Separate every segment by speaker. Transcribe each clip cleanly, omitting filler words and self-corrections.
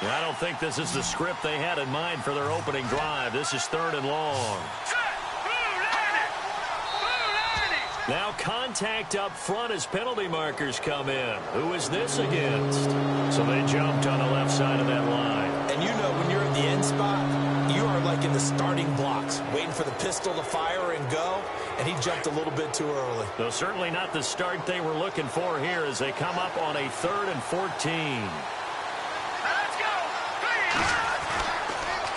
Speaker 1: I don't think this is the script they had in mind for their opening drive. This is 3rd and long. Now contact up front as penalty markers come in. Who is this against? So they jumped on the left side of that line.
Speaker 2: And you know when you're in the end spot, you are like in the starting blocks, waiting for the pistol to fire and go, and he jumped a little bit too early.
Speaker 1: Though certainly not the start they were looking for here as they come up on a 3rd and 14.
Speaker 3: Let's go!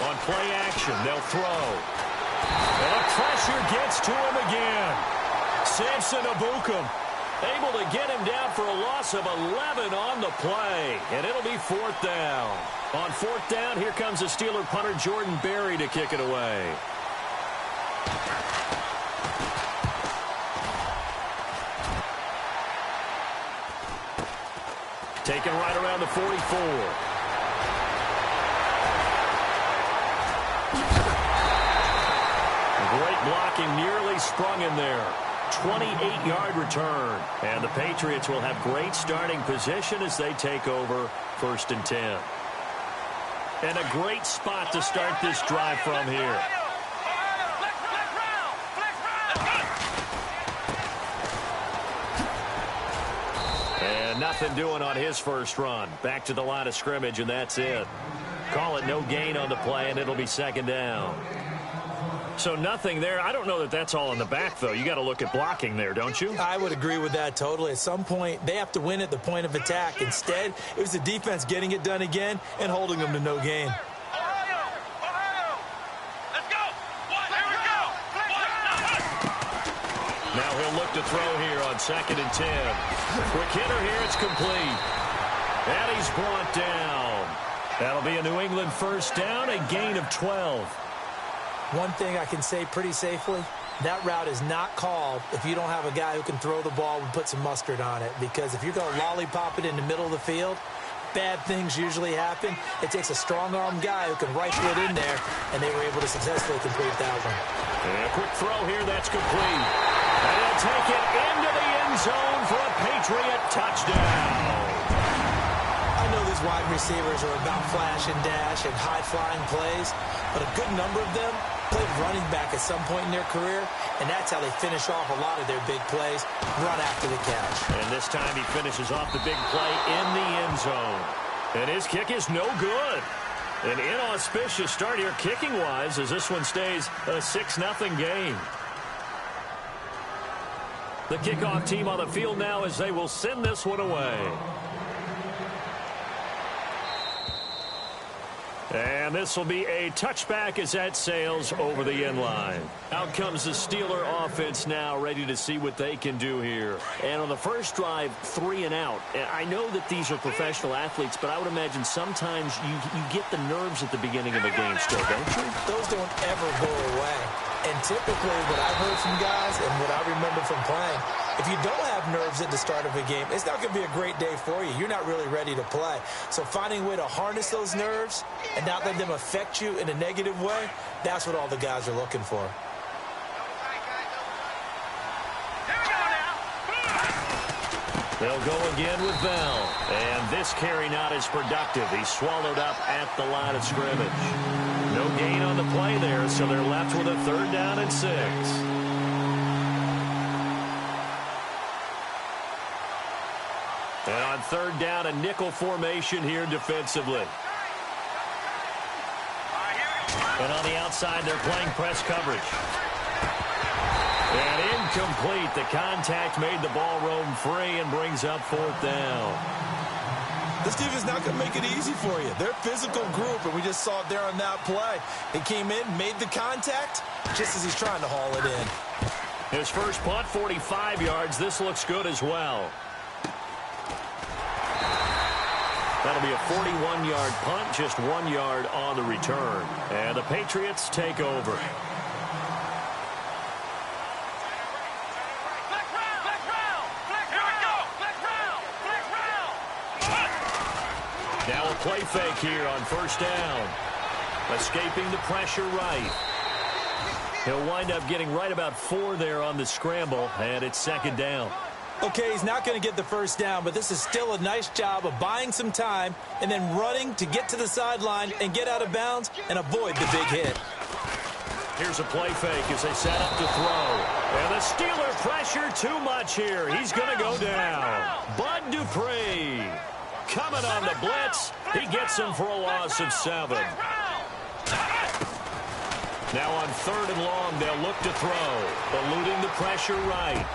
Speaker 1: On play action, they'll throw. And the pressure gets to him again. Samson Abukum able to get him down for a loss of 11 on the play. And it'll be 4th down. On 4th down, here comes the Steeler punter Jordan Berry to kick it away. Taken right around the 44. Great blocking, nearly sprung in there. 28-yard return. And the Patriots will have great starting position as they take over 1st and 10. And a great spot to start this drive from here. And nothing doing on his first run. Back to the line of scrimmage, and that's it. Call it no gain on the play, and it'll be 2nd down. So nothing there. I don't know that that's all in the back, though. You got to look at blocking there, don't you?
Speaker 2: I would agree with that totally. At some point, they have to win at the point of attack. Instead, it was the defense getting it done again and holding them to no gain.
Speaker 1: Now he'll look to throw here on 2nd and 10. Quick hitter here. It's complete. And he's brought down. That'll be a New England 1st down, a gain of 12.
Speaker 2: One thing I can say pretty safely, that route is not called if you don't have a guy who can throw the ball and put some mustard on it. Because if you're going to lollipop it in the middle of the field, bad things usually happen. It takes a strong-arm guy who can rifle it in there, and they were able to successfully complete that one.
Speaker 1: And a quick throw here, that's complete. And he'll take it into the end zone for a Patriot touchdown.
Speaker 2: I know these wide receivers are about flash and dash and high-flying plays, but a good number of them played running back at some point in their career, and that's how they finish off a lot of their big plays, run after the catch.
Speaker 1: And this time he finishes off the big play in the end zone. And his kick is no good. An inauspicious start here kicking-wise as this one stays a 6-0 game. The kickoff team on the field now as they will send this one away. And this will be a touchback as that sails over the end line. Out comes the Steeler offense now, ready to see what they can do here. And on the first drive, 3 and out. I know that these are professional athletes, but I would imagine sometimes you get the nerves at the beginning of a game still, don't you?
Speaker 2: Those don't ever go away. And typically what I've heard from guys and what I remember from playing, if you don't have nerves at the start of a game, it's not going to be a great day for you. You're not really ready to play. So finding a way to harness those nerves and not let them affect you in a negative way, that's what all the guys are looking for.
Speaker 1: They'll go again with Bell. And this carry not as productive. He's swallowed up at the line of scrimmage. No gain on the play there, so they're left with a 3rd down and 6. And on 3rd down, a nickel formation here defensively. And on the outside, they're playing press coverage. And incomplete. The contact made the ball roam free and brings up 4th down.
Speaker 2: This defense is not going to make it easy for you. They're a physical group, and we just saw it there on that play. He came in, made the contact, just as he's trying to haul it in.
Speaker 1: His first punt, 45 yards. This looks good as well. That'll be a 41-yard punt, just 1 yard on the return. And the Patriots take over. Now a play fake here on 1st down. Escaping the pressure right. He'll wind up getting right about 4 there on the scramble, and it's 2nd down.
Speaker 2: Okay, he's not going to get the first down, but this is still a nice job of buying some time and then running to get to the sideline and get out of bounds and avoid the big hit.
Speaker 1: Here's a play fake as they set up to throw. And the Steeler pressure too much here. He's going to go down. Bud Dupree coming on the blitz. He gets him for a loss of 7. Now on 3rd and long, they'll look to throw. Eluding the pressure right.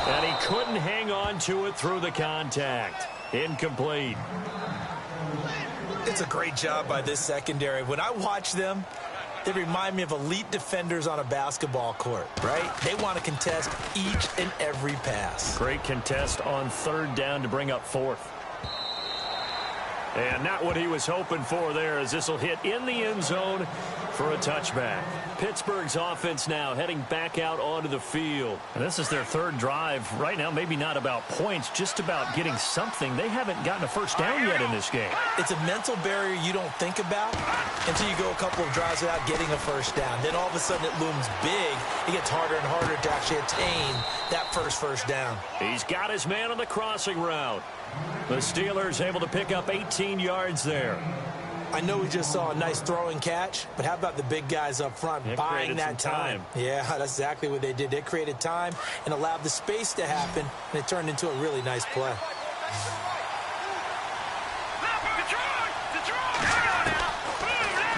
Speaker 1: And he couldn't hang on to it through the contact. Incomplete.
Speaker 2: It's a great job by this secondary. When I watch them, they remind me of elite defenders on a basketball court, right? They want to contest each and every pass.
Speaker 1: Great contest on 3rd down to bring up 4th. And not what he was hoping for there, as this will hit in the end zone for a touchback. Pittsburgh's offense now heading back out onto the field. And this is their 3rd drive. Right now, maybe not about points, just about getting something. They haven't gotten a first down yet in this game.
Speaker 2: It's a mental barrier you don't think about until you go a couple of drives without getting a first down. Then all of a sudden it looms big. It gets harder and harder to actually attain that first down.
Speaker 1: He's got his man on the crossing route. The Steelers able to pick up 18 yards there.
Speaker 2: I know we just saw a nice throwing catch, but how about the big guys up front buying that time? Yeah, that's exactly what they did. They created time and allowed the space to happen, and it turned into a really nice play.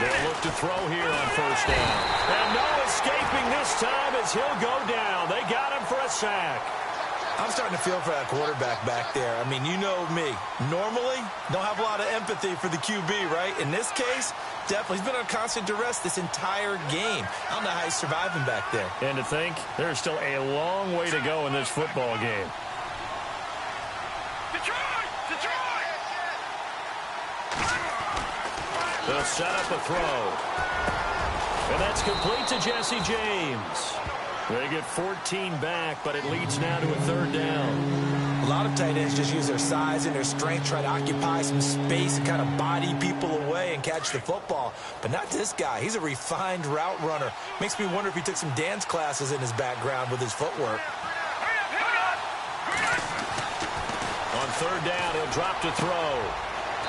Speaker 1: They'll look to throw here on 1st down. And no escaping this time as he'll go down. They got him for a sack.
Speaker 2: I'm starting to feel for that quarterback back there. I mean, you know me. Normally, don't have a lot of empathy for the QB, right? In this case, definitely. He's been on constant duress this entire game. I don't know how he's surviving back there.
Speaker 1: And to think, there's still a long way to go in this football game. They'll set up a throw. And that's complete to Jesse James. They get 14 back, but it leads now to a 3rd down.
Speaker 2: A lot of tight ends just use their size and their strength, try to occupy some space and kind of body people away and catch the football. But not this guy. He's a refined route runner. Makes me wonder if he took some dance classes in his background with his footwork.
Speaker 1: On 3rd down, he'll drop to throw.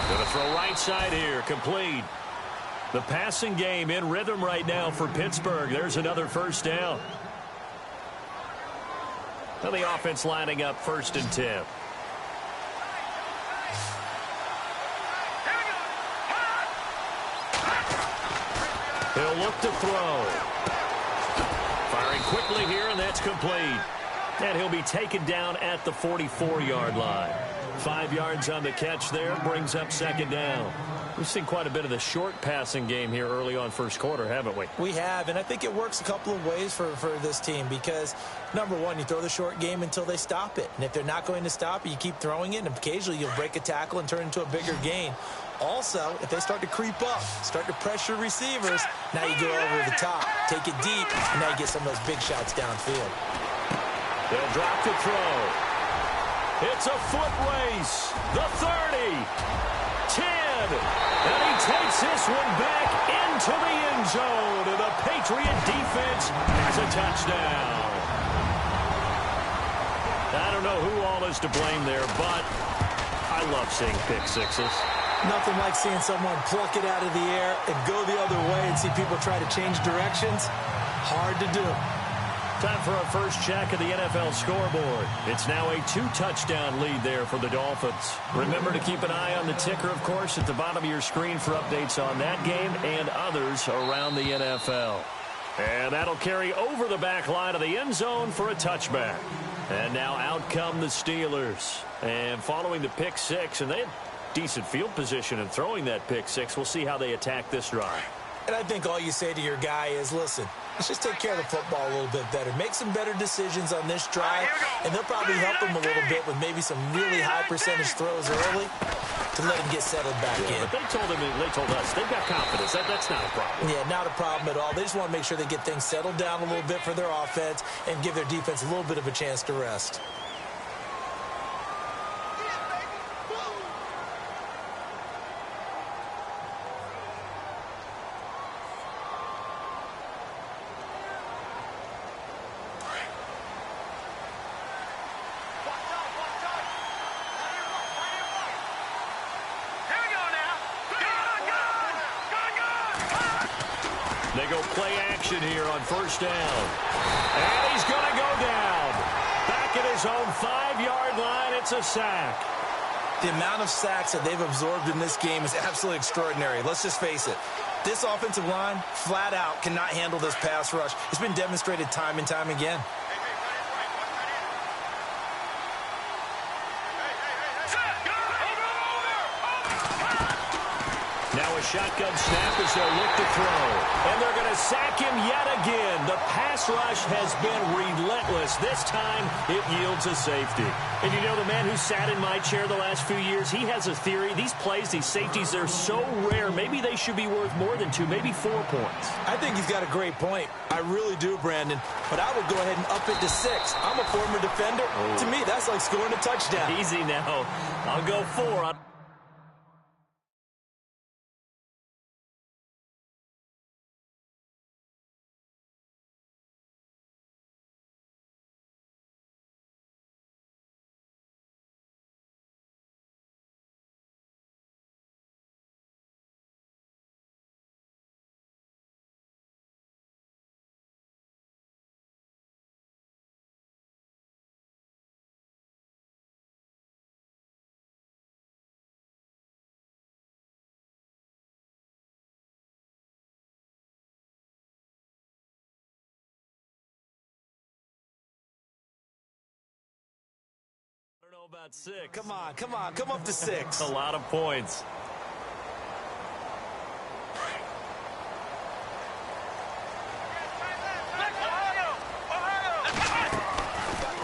Speaker 1: Going to throw right side here, complete. The passing game in rhythm right now for Pittsburgh. There's another 1st down. Now the offense lining up 1st and 10. He'll look to throw. Firing quickly here, and that's complete. And he'll be taken down at the 44-yard line. 5 yards on the catch there, brings up 2nd down. We've seen quite a bit of the short passing game here early on 1st quarter, haven't we?
Speaker 2: We have, and I think it works a couple of ways for this team because, number one, you throw the short game until they stop it. And if they're not going to stop it, you keep throwing it, and occasionally you'll break a tackle and turn it into a bigger gain. Also, if they start to creep up, start to pressure receivers, now you go over the top, take it deep, and now you get some of those big shots downfield.
Speaker 1: They'll drop to throw. It's a foot race. The 30. 10. And he takes this one back into the end zone. And the Patriot defense has a touchdown. I don't know who all is to blame there, but I love seeing pick sixes.
Speaker 2: Nothing like seeing someone pluck it out of the air and go the other way and see people try to change directions. Hard to do.
Speaker 1: Time for our first check of the NFL scoreboard. It's now a 2-touchdown lead there for the Dolphins. Remember to keep an eye on the ticker, of course, at the bottom of your screen for updates on that game and others around the NFL. And that'll carry over the back line of the end zone for a touchback. And now out come the Steelers. And following the pick six, and they had decent field position in throwing that pick six. We'll see how they attack this drive.
Speaker 2: And I think all you say to your guy is, listen, let's just take care of the football a little bit better. Make some better decisions on this drive, and they'll probably help him a little bit with maybe some really high percentage throws early to let him get settled back in.
Speaker 1: But they told us they've got confidence. That's not a problem.
Speaker 2: Yeah, not a problem at all. They just want to make sure they get things settled down a little bit for their offense and give their defense a little bit of a chance to rest.
Speaker 1: They go play action here on first down. And he's going to go down. Back at his own 5-yard line, it's a sack.
Speaker 2: The amount of sacks that they've absorbed in this game is absolutely extraordinary. Let's just face it. This offensive line, flat out, cannot handle this pass rush. It's been demonstrated time and time again.
Speaker 1: Now a shotgun snap as they'll look to throw. And they're going to sack him yet again. The pass rush has been relentless. This time, it yields a safety. And you know, the man who sat in my chair the last few years, he has a theory. These plays, these safeties, they're so rare. Maybe they should be worth more than 2, maybe 4 points.
Speaker 2: I think he's got a great point. I really do, Brandon. But I would go ahead and up it to 6. I'm a former defender. Oh. To me, that's like scoring a touchdown.
Speaker 1: Easy now. I'll go 4. I don't know about 6.
Speaker 2: Come on, come up to 6.
Speaker 1: A lot of points.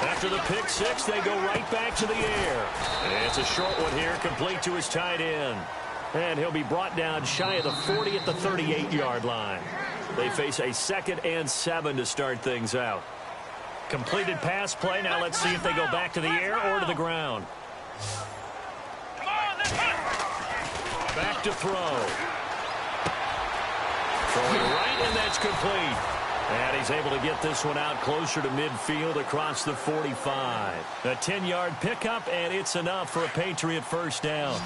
Speaker 1: After the pick 6, they go right back to the air. And it's a short one here, complete to his tight end. And he'll be brought down shy of the 40 at the 38-yard line. They face a 2nd and 7 to start things out. Completed pass play. Now let's see if they go back to the air or to the ground. Back to throw. Throwing right, and that's complete. And he's able to get this one out closer to midfield across the 45. A 10-yard pickup, and it's enough for a Patriot first down.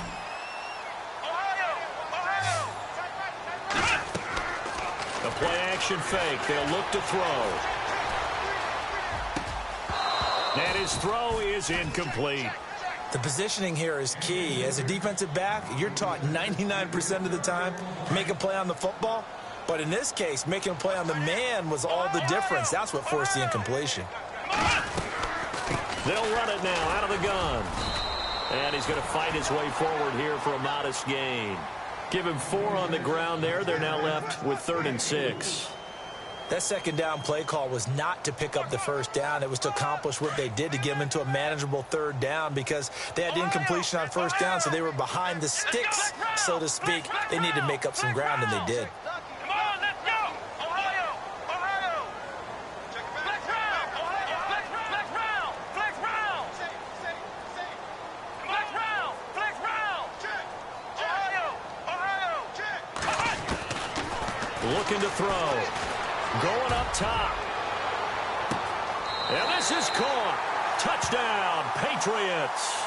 Speaker 1: The play-action fake. They'll look to throw. And his throw is incomplete.
Speaker 2: The positioning here is key. As a defensive back, you're taught 99% of the time, make a play on the football. But in this case, making a play on the man was all the difference. That's what forced the incompletion.
Speaker 1: They'll run it now out of the gun. And he's going to fight his way forward here for a modest gain. Give him 4 on the ground there. They're now left with 3rd and 6.
Speaker 2: That second down play call was not to pick up the first down. It was to accomplish what they did to get them into a manageable 3rd down because they had incompletion on first down, so they were behind the sticks, so to speak. They needed to make up some ground, and they did.
Speaker 1: Looking to throw. Going up top. And this is caught. Touchdown, Patriots.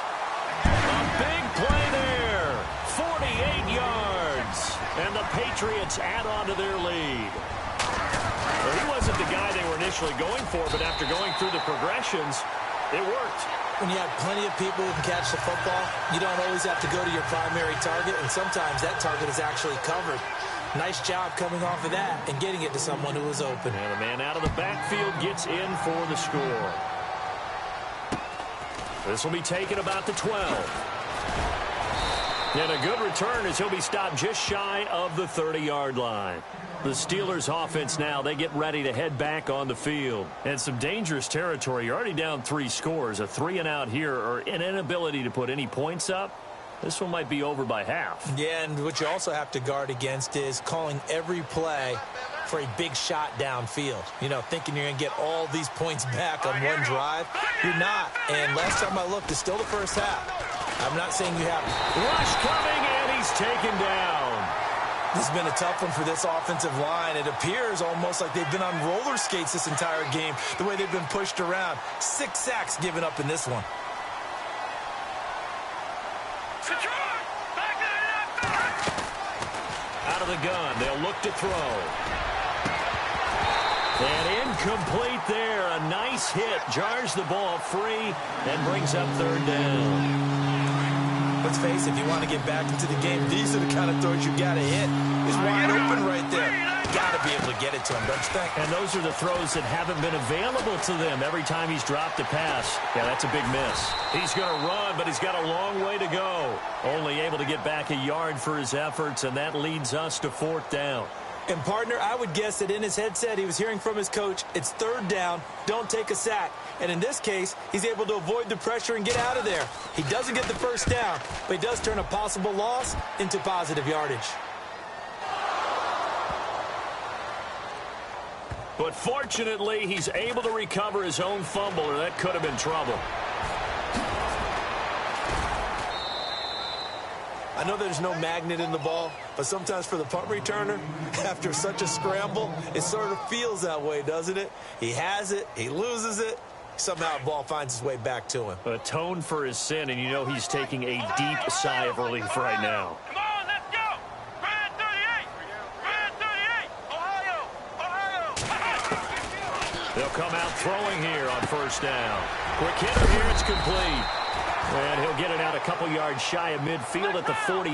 Speaker 1: A big play there. 48 yards. And the Patriots add on to their lead. Well, he wasn't the guy they were initially going for, but after going through the progressions, it worked.
Speaker 2: When you have plenty of people who can catch the football, you don't always have to go to your primary target, and sometimes that target is actually covered. Nice job coming off of that and getting it to someone who was open.
Speaker 1: And the man out of the backfield gets in for the score. This will be taken about the 12. And a good return as he'll be stopped just shy of the 30-yard line. The Steelers offense now, they get ready to head back on the field. And some dangerous territory. You're already down 3 scores. A 3-and-out here or an inability to put any points up. This one might be over by half.
Speaker 2: Yeah, and what you also have to guard against is calling every play for a big shot downfield. You know, thinking you're going to get all these points back on one drive. You're not. And last time I looked, it's still the first half. I'm not saying you have.
Speaker 1: Rush coming, and he's taken down.
Speaker 2: This has been a tough one for this offensive line. It appears almost like they've been on roller skates this entire game, the way they've been pushed around. 6 sacks given up in this one.
Speaker 1: Out of the gun, they'll look to throw. And incomplete there. A nice hit. Jars the ball free and brings up third down.
Speaker 2: Let's face it, if you want to get back into the game, these are the kind of throws you got to hit. He's wide open right there. Got to be able to get it to him, don't you think?
Speaker 1: And those are the throws that haven't been available to them every time he's dropped a pass. Yeah, that's a big miss. He's going to run, but he's got a long way to go. Only able to get back a yard for his efforts, and that leads us to fourth down.
Speaker 2: And, partner, I would guess that in his headset he was hearing from his coach, it's third down, don't take a sack. And in this case, he's able to avoid the pressure and get out of there. He doesn't get the first down, but he does turn a possible loss into positive yardage.
Speaker 1: But fortunately, he's able to recover his own fumble, or that could have been trouble.
Speaker 2: I know there's no magnet in the ball, but sometimes for the punt returner, after such a scramble, it sort of feels that way, doesn't it? He has it, he loses it, somehow the ball finds its way back to him.
Speaker 1: Atone for his sin, and you know he's taking a deep sigh of relief right now.
Speaker 3: Come on, let's go! Brand 38! Brand 38! Ohio!
Speaker 1: They'll come out throwing here on first down. Quick hitter here, it's complete. And he'll get it out a couple yards shy of midfield at the 48.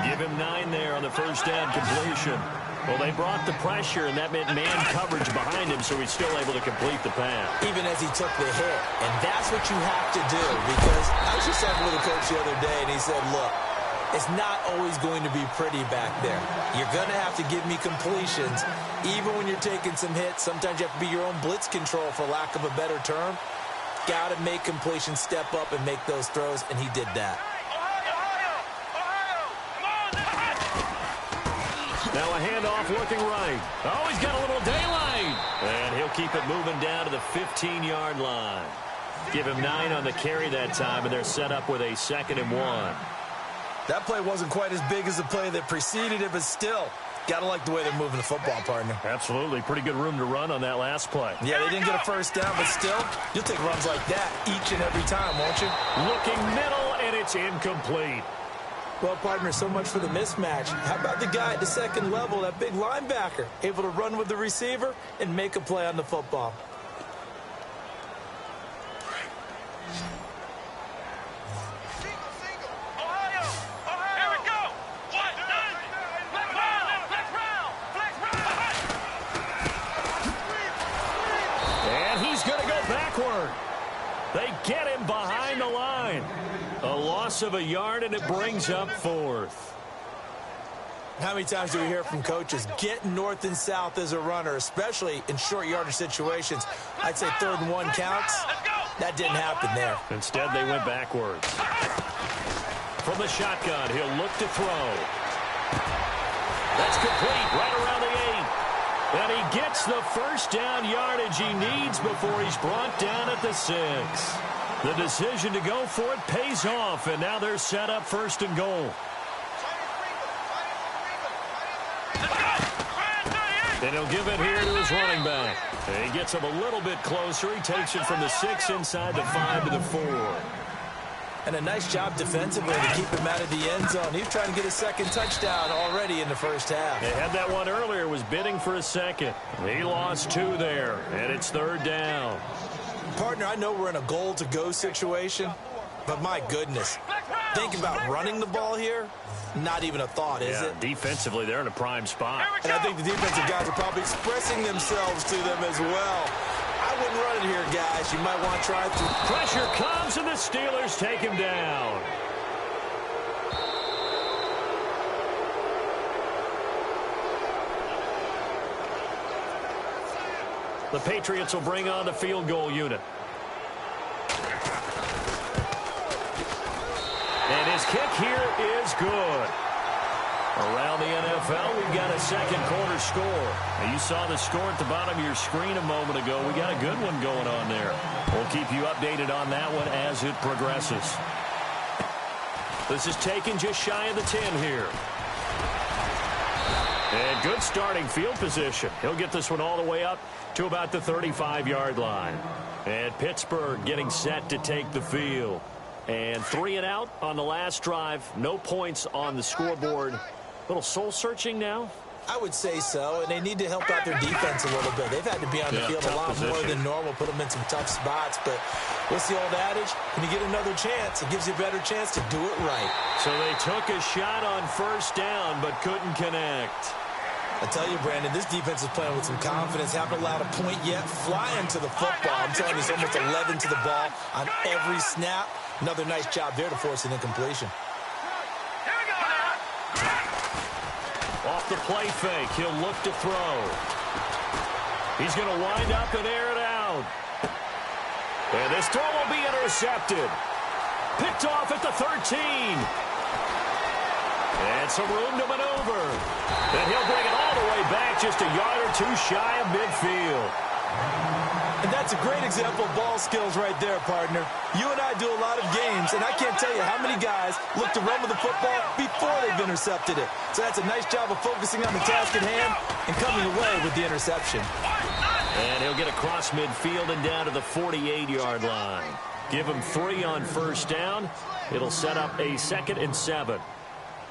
Speaker 1: Give him 9 there on the first down completion. Well, they brought the pressure, and that meant man coverage behind him, so he's still able to complete the pass.
Speaker 2: Even as he took the hit. And that's what you have to do, because I was just talking with a coach the other day, and he said, look, it's not always going to be pretty back there. You're going to have to give me completions. Even when you're taking some hits, sometimes you have to be your own blitz control, for lack of a better term. Got to make completions, step up, and make those throws, and he did that.
Speaker 1: Now a handoff looking right. Oh, he's got a little daylight. And he'll keep it moving down to the 15-yard line. Give him 9 on the carry that time, and they're set up with a 2nd and 1.
Speaker 2: That play wasn't quite as big as the play that preceded it, but still, got to like the way they're moving the football, partner.
Speaker 1: Absolutely. Pretty good room to run on that last play.
Speaker 2: Yeah, they didn't get a first down, but still, you'll take runs like that each and every time, won't you?
Speaker 1: Looking middle, and it's incomplete.
Speaker 2: Well, partner, so much for the mismatch. How about the guy at the second level, that big linebacker, able to run with the receiver and make a play on the football?
Speaker 1: They get him behind the line. A loss of a yard, and it brings up 4th.
Speaker 2: How many times do we hear from coaches, get north and south as a runner, especially in short yardage situations? I'd say 3rd and 1 counts. That didn't happen there.
Speaker 1: Instead, they went backwards. From the shotgun, he'll look to throw. That's complete, right around the 8. And he gets the first down yardage he needs before he's brought down at the 6. The decision to go for it pays off, and now they're set up 1st and goal. And he'll give it here to his running back. And he gets him a little bit closer. He takes it from the 6 inside the 5 to the 4.
Speaker 2: And a nice job defensively to keep him out of the end zone. He's trying to get a 2nd touchdown already in the first half.
Speaker 1: They had that one earlier, was bidding for a 2nd. He lost 2 there, and it's 3rd down.
Speaker 2: Partner, I know we're in a goal-to-go situation, but my goodness, think about running the ball here. Not even a thought, is it?
Speaker 1: Defensively, they're in a prime spot.
Speaker 2: And I think the defensive guys are probably expressing themselves to them as well. I wouldn't run it here, guys. You might want to try it through.
Speaker 1: Pressure comes, and the Steelers take him down. The Patriots will bring on the field goal unit. And his kick here is good. Around the NFL, we've got a 2nd quarter score. Now, you saw the score at the bottom of your screen a moment ago. We got a good one going on there. We'll keep you updated on that one as it progresses. This is taken just shy of the 10 here. And good starting field position. He'll get this one all the way up to about the 35-yard line. And Pittsburgh getting set to take the field. And 3 and out on the last drive. No points on the scoreboard. Little soul-searching now.
Speaker 2: I would say so, and they need to help out their defense a little bit. They've had to be on the field a lot more than normal, put them in some tough spots. But what's the old adage? When you get another chance, it gives you a better chance to do it right.
Speaker 1: So they took a shot on first down, but couldn't connect.
Speaker 2: I tell you, Brandon, this defense is playing with some confidence. Haven't allowed a point yet. Flying to the football. I'm telling you, it's almost 11 to the ball on every snap. Another nice job there to force an incompletion.
Speaker 1: Off the play fake, he'll look to throw. He's going to wind up and air it out. And this throw will be intercepted. Picked off at the 13. And some room to maneuver. And he'll bring it all the way back, just a yard or two shy of midfield.
Speaker 2: And that's a great example of ball skills right there, partner. You and I do a lot of games, and I can't tell you how many guys look to run with the football before they've intercepted it. So that's a nice job of focusing on the task at hand and coming away with the interception.
Speaker 1: And he'll get across midfield and down to the 48-yard line. Give him 3 on first down. It'll set up a 2nd and 7.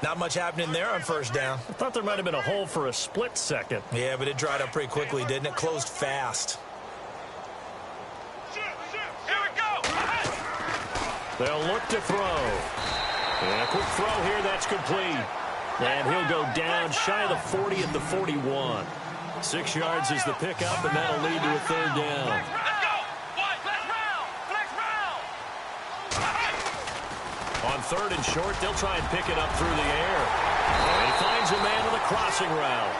Speaker 2: Not much happening there on first down.
Speaker 1: I thought there might have been a hole for a split second.
Speaker 2: Yeah, but it dried up pretty quickly, didn't it? Closed fast.
Speaker 1: They'll look to throw. And a quick throw here, that's complete. And he'll go down shy of the 40 at the 41. 6 yards is the pickup, and that'll lead to a 3rd down. On 3rd and short, they'll try and pick it up through the air. And he finds a man on the crossing route.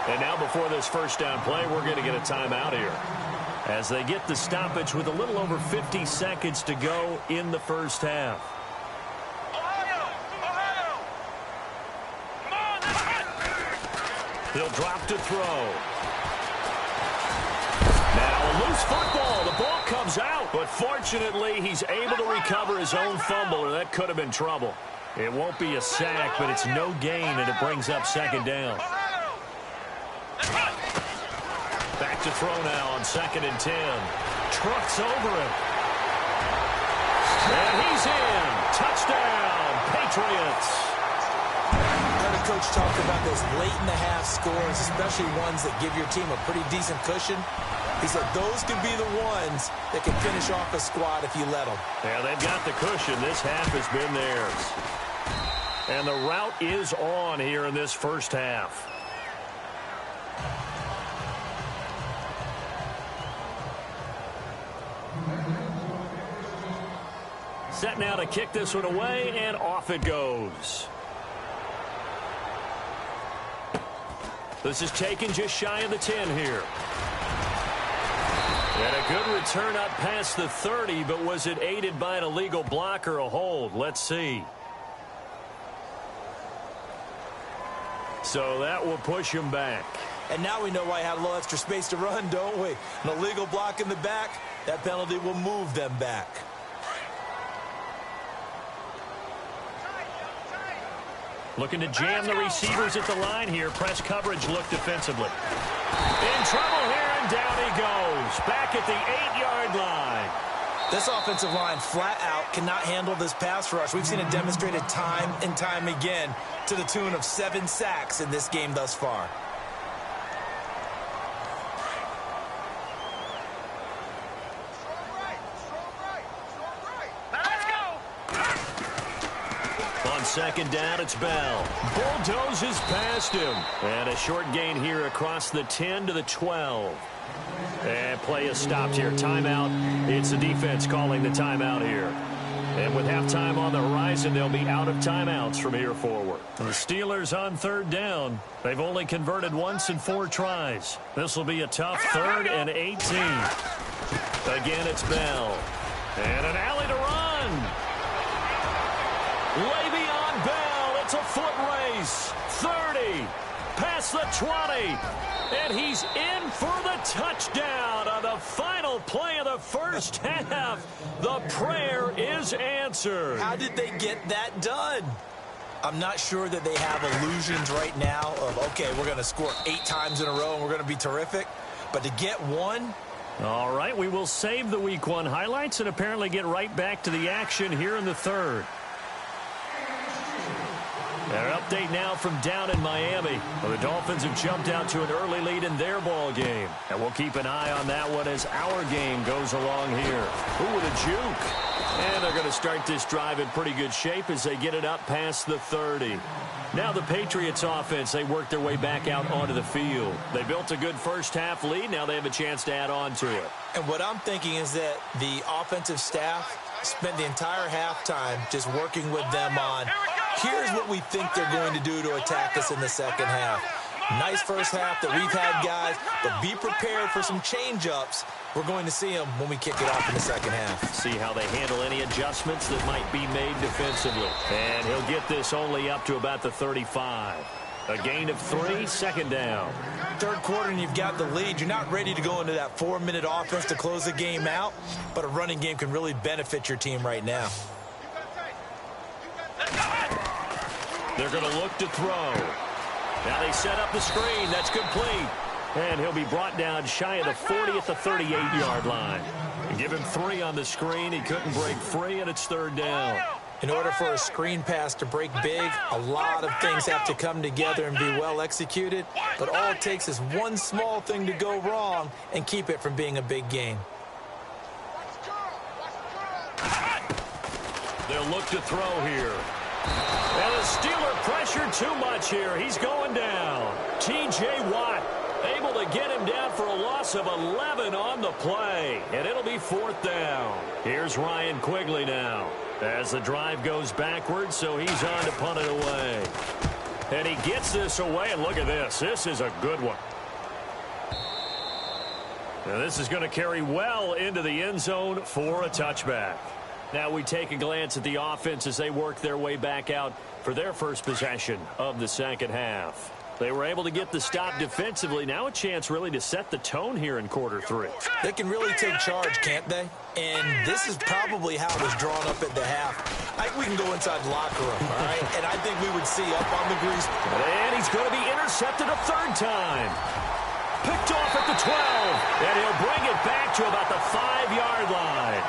Speaker 1: And now before this first down play, we're going to get a timeout here, as they get the stoppage with a little over 50 seconds to go in the first half. He'll drop to throw. Now a loose football. The ball comes out, but fortunately he's able to recover his own fumble, or that could have been trouble. It won't be a sack, but it's no gain, and it brings up 2nd down. Back to throw now on 2nd and 10. Trucks over him. And he's in. Touchdown, Patriots.
Speaker 2: The coach talked about those late-in-the-half scores, especially ones that give your team a pretty decent cushion. He said those could be the ones that can finish off a squad if you let them.
Speaker 1: Yeah, they've got the cushion. This half has been theirs. And the route is on here in this first half. Set now to kick this one away, and off it goes. This is taken just shy of the 10 here. And a good return up past the 30, but was it aided by an illegal block or a hold? Let's see. So that will push him back.
Speaker 2: And now we know why he had a little extra space to run, don't we? An illegal block in the back, that penalty will move them back.
Speaker 1: Looking to jam the receivers at the line here. Press coverage look defensively. In trouble here, and down he goes. Back at the 8-yard line.
Speaker 2: This offensive line flat out cannot handle this pass rush. We've seen it demonstrated time and time again to the tune of 7 sacks in this game thus far.
Speaker 1: On 2nd down, it's Bell. Bulldozes past him. And a short gain here across the 10 to the 12. And play is stopped here. Timeout. It's the defense calling the timeout here. And with halftime on the horizon, they'll be out of timeouts from here forward. The Steelers on 3rd down. They've only converted once in 4 tries. This will be a tough 3rd and 18. Again, it's Bell. And an alley to run. Le'Veon Bell, it's a foot race. 30, past the 20, and he's in for the touchdown on the final play of the first half. The prayer is answered.
Speaker 2: How did they get that done? I'm not sure that they have illusions right now of, okay, we're going to score 8 times in a row and we're going to be terrific. But to get one.
Speaker 1: All right, we will save the Week 1 highlights and apparently get right back to the action here in the 3rd. An update now from down in Miami. Well, the Dolphins have jumped out to an early lead in their ball game. And we'll keep an eye on that one as our game goes along here. Ooh, with a juke. And they're going to start this drive in pretty good shape as they get it up past the 30. Now the Patriots offense, they work their way back out onto the field. They built a good first-half lead. Now they have a chance to add on to it.
Speaker 2: And what I'm thinking is that the offensive staff spent the entire halftime just working with them on, here's what we think they're going to do to attack us in the second half. Nice first half that we've had, guys, but be prepared for some change-ups. We're going to see them when we kick it off in the second half.
Speaker 1: See how they handle any adjustments that might be made defensively. And he'll get this only up to about the 35. A gain of 3, second down.
Speaker 2: Third quarter and you've got the lead. You're not ready to go into that 4-minute offense to close the game out, but a running game can really benefit your team right now.
Speaker 1: They're going to look to throw. Now they set up the screen. That's complete. And he'll be brought down shy of the 40 at the 38-yard line. Give him 3 on the screen. He couldn't break free, and it's third down.
Speaker 2: In order for a screen pass to break big, a lot of things have to come together and be well executed. But all it takes is one small thing to go wrong and keep it from being a big gain.
Speaker 1: They'll look to throw here. And the Steeler pressure too much here. He's going down. T.J. Watt able to get him down for a loss of 11 on the play. And it'll be fourth down. Here's Ryan Quigley now as the drive goes backwards, so he's on to punt it away. And he gets this away, and look at this. This is a good one. Now this is going to carry well into the end zone for a touchback. Now we take a glance at the offense as they work their way back out for their first possession of the second half. They were able to get the stop defensively. Now a chance really to set the tone here in quarter 3.
Speaker 2: They can really take charge, can't they? And this is probably how it was drawn up at the half. I think we can go inside the locker room, all right? And I think we would see up on the grease.
Speaker 1: And he's going to be intercepted a third time. Picked off at the 12. And he'll bring it back to about the 5-yard line.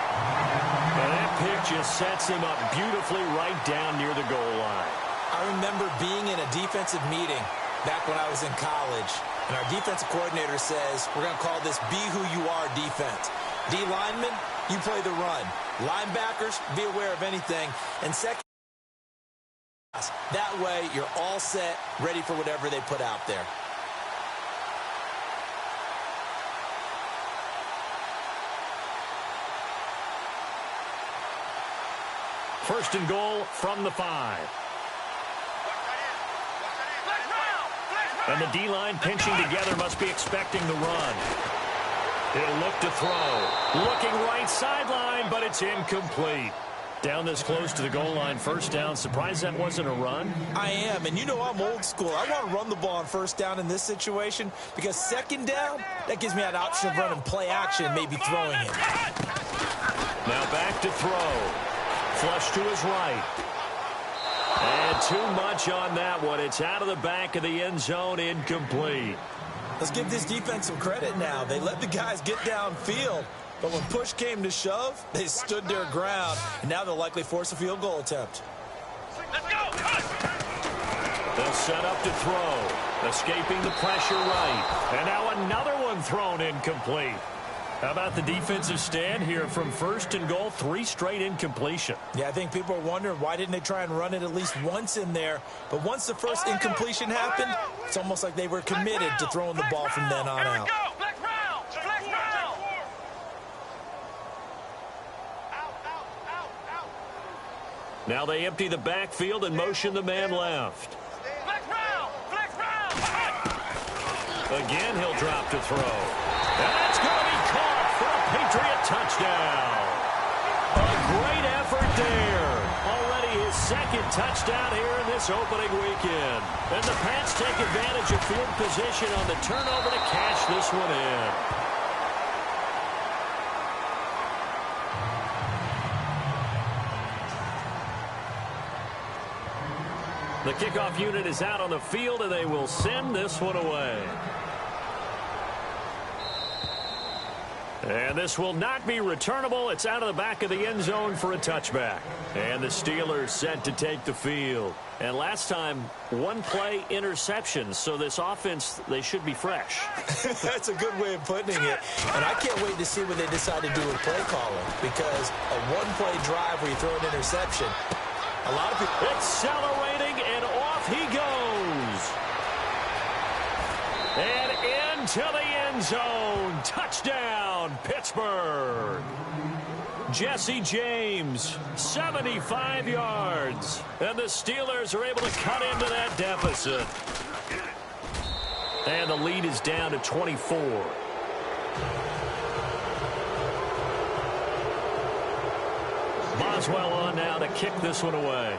Speaker 1: And that pick just sets him up beautifully right down near the goal line.
Speaker 2: I remember being in a defensive meeting back when I was in college, and our defensive coordinator says, we're going to call this be who you are defense. D linemen, you play the run. Linebackers, be aware of anything. And second, that way you're all set, ready for whatever they put out there.
Speaker 1: First and goal from the 5. And the D-line pinching together must be expecting the run. He'll look to throw. Looking right sideline, but it's incomplete. Down this close to the goal line, first down. Surprised that wasn't a run?
Speaker 2: I am, and you know I'm old school. I want to run the ball on first down in this situation because second down, that gives me an option of running play action, maybe throwing it.
Speaker 1: Now back to throw. Flush to his right. And too much on that one. It's out of the back of the end zone, incomplete.
Speaker 2: Let's give this defense some credit now. They let the guys get downfield, but when push came to shove, they stood their ground, and now they'll likely force a field goal attempt.
Speaker 1: They'll set up to throw. Escaping the pressure right. And now another one thrown incomplete. How about the defensive stand here from first and goal, 3 straight incompletion?
Speaker 2: Yeah, I think people are wondering why didn't they try and run it at least once in there. But once the first incompletion happened, it's almost like they were committed to throwing the ball from then on out.
Speaker 1: Now they empty the backfield and motion the man left. Again, he'll drop to throw. That's going to be caught for a Patriot touchdown. A great effort there. Already his second touchdown here in this opening weekend. And the Pats take advantage of field position on the turnover to cash this one in. The kickoff unit is out on the field, and they will send this one away. And this will not be returnable. It's out of the back of the end zone for a touchback. And the Steelers set to take the field. And last time, one play interception. So this offense, they should be fresh.
Speaker 2: That's a good way of putting it. And I can't wait to see what they decide to do with play calling. Because a one-play drive where you throw an interception, a lot of people...
Speaker 1: Accelerating, and off he goes. And into the end zone. Touchdown, Pittsburgh. Jesse James, 75 yards. And the Steelers are able to cut into that deficit. And the lead is down to 24. Boswell on now to kick this one away.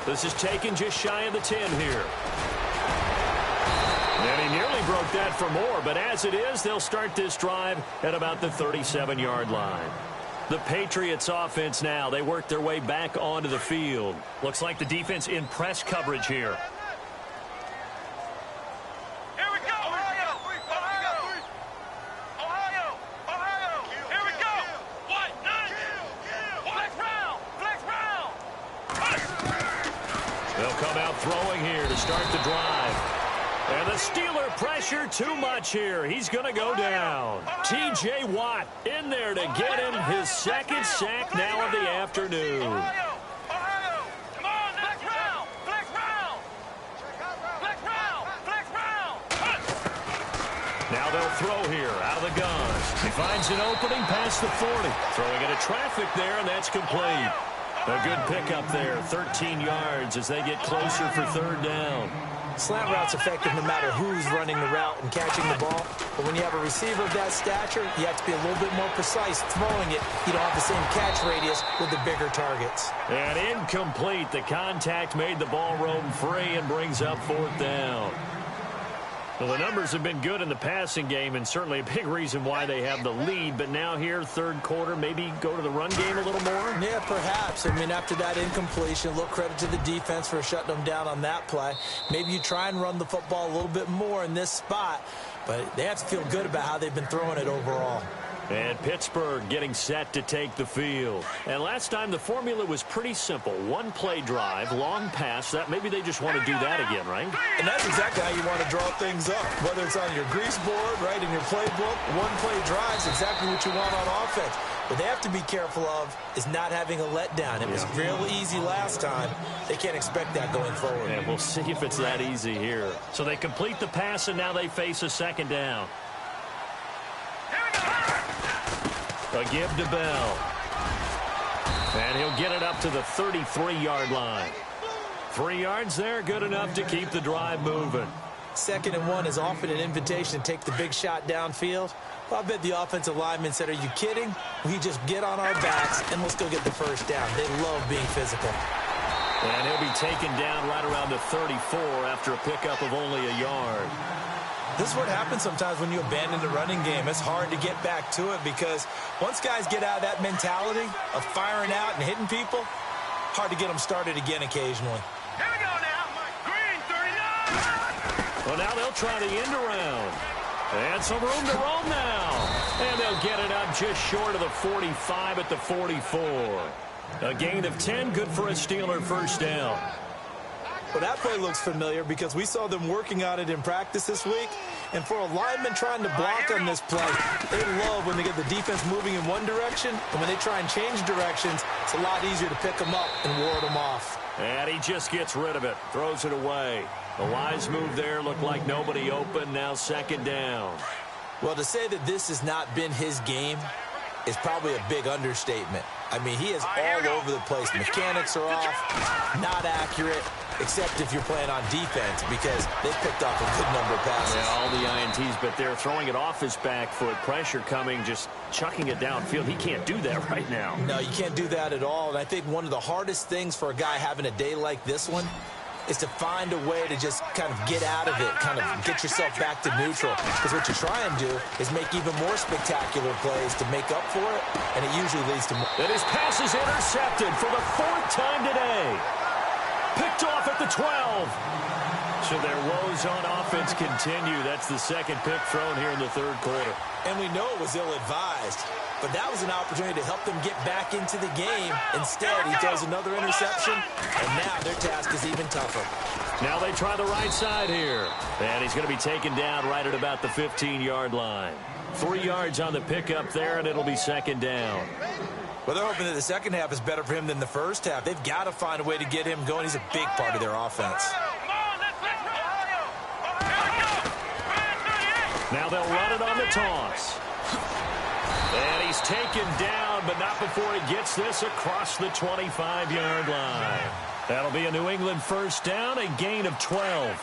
Speaker 1: This is taken just shy of the 10 here. And he nearly broke that for more, but as it is, they'll start this drive at about the 37-yard line. The Patriots offense now, they work their way back onto the field. Looks like the defense in press coverage here.
Speaker 3: Here we go, Ohio! Ohio! Ohio! Here we go! What? None! Flex round!
Speaker 1: They'll come out throwing here to start the drive. And the Steeler pressure too much here. He's going to go down. T.J. Watt in there to get him his second sack now of the afternoon.
Speaker 3: Ohio! Come on, flex round!
Speaker 1: Now they'll throw here out of the gun. He finds an opening past the 40. Throwing into traffic there, and that's complete. A good pickup there, 13 yards as they get closer for third down.
Speaker 2: Slant route's effective no matter who's running the route and catching the ball. But when you have a receiver of that stature, you have to be a little bit more precise throwing it. You don't have the same catch radius with the bigger targets.
Speaker 1: And incomplete. The contact made the ball roam free and brings up fourth down. Well, the numbers have been good in the passing game and certainly a big reason why they have the lead. But now here, third quarter, maybe go to the run game a little more?
Speaker 2: Yeah, perhaps. I mean, after that incompletion, a little credit to the defense for shutting them down on that play. Maybe you try and run the football a little bit more in this spot. But they have to feel good about how they've been throwing it overall.
Speaker 1: And Pittsburgh getting set to take the field. And last time the formula was pretty simple. One play drive, long pass. That maybe they just want to do that again, right?
Speaker 2: And that's exactly how you want to draw things up. Whether it's on your grease board, right, in your playbook, one play drive is exactly what you want on offense. What they have to be careful of is not having a letdown. It was real easy last time. They can't expect that going forward.
Speaker 1: And we'll see if it's that easy here. So they complete the pass, and now they face a second down. A give to Bell. And he'll get it up to the 33-yard line. 3 yards there, good enough to keep the drive moving.
Speaker 2: 2nd and 1 is often an invitation to take the big shot downfield. Well, I bet the offensive lineman said, are you kidding? We just get on our backs and let's go get the first down. They love being physical.
Speaker 1: And he'll be taken down right around the 34 after a pickup of only a yard.
Speaker 2: This is what happens sometimes when you abandon the running game. It's hard to get back to it because once guys get out of that mentality of firing out and hitting people, hard to get them started again occasionally.
Speaker 3: Here we go now. Green 39.
Speaker 1: Well, now they'll try the end around. And some room to roam now. And they'll get it up just short of the 45 at the 44. A gain of 10, good for a Steeler first down.
Speaker 2: Well, that play looks familiar because we saw them working on it in practice this week. And for a lineman trying to block on this play, they love when they get the defense moving in one direction. And when they try and change directions, it's a lot easier to pick them up and ward them off.
Speaker 1: And he just gets rid of it, throws it away. A wise move there, looked like nobody open, now second down.
Speaker 2: Well, to say that this has not been his game is probably a big understatement. I mean, he is all over the place. Mechanics are off, not accurate, except if you're playing on defense because they picked off a good number of passes.
Speaker 1: Yeah, all the INTs, but they're throwing it off his back foot. Pressure coming, just chucking it downfield. He can't do that right now.
Speaker 2: No, you can't do that at all. And I think one of the hardest things for a guy having a day like this one is to find a way to just kind of get out of it, kind of get yourself back to neutral. Because what you try and do is make even more spectacular plays to make up for it, and it usually leads to more.
Speaker 1: And his pass is intercepted for the 4th time today. Picked off at the 12. So their woes on offense continue. That's the second pick thrown here in the third quarter.
Speaker 2: And we know it was ill-advised, but that was an opportunity to help them get back into the game. Instead, he throws another interception, and now their task is even tougher.
Speaker 1: Now they try the right side here. And he's going to be taken down right at about the 15-yard line. 3 yards on the pickup there, and it'll be second down.
Speaker 2: Well, they're hoping that the second half is better for him than the first half. They've got to find a way to get him going. He's a big part of their offense.
Speaker 1: Now they'll run it on the toss. And he's taken down, but not before he gets this across the 25-yard line. That'll be a New England first down, a gain of 12.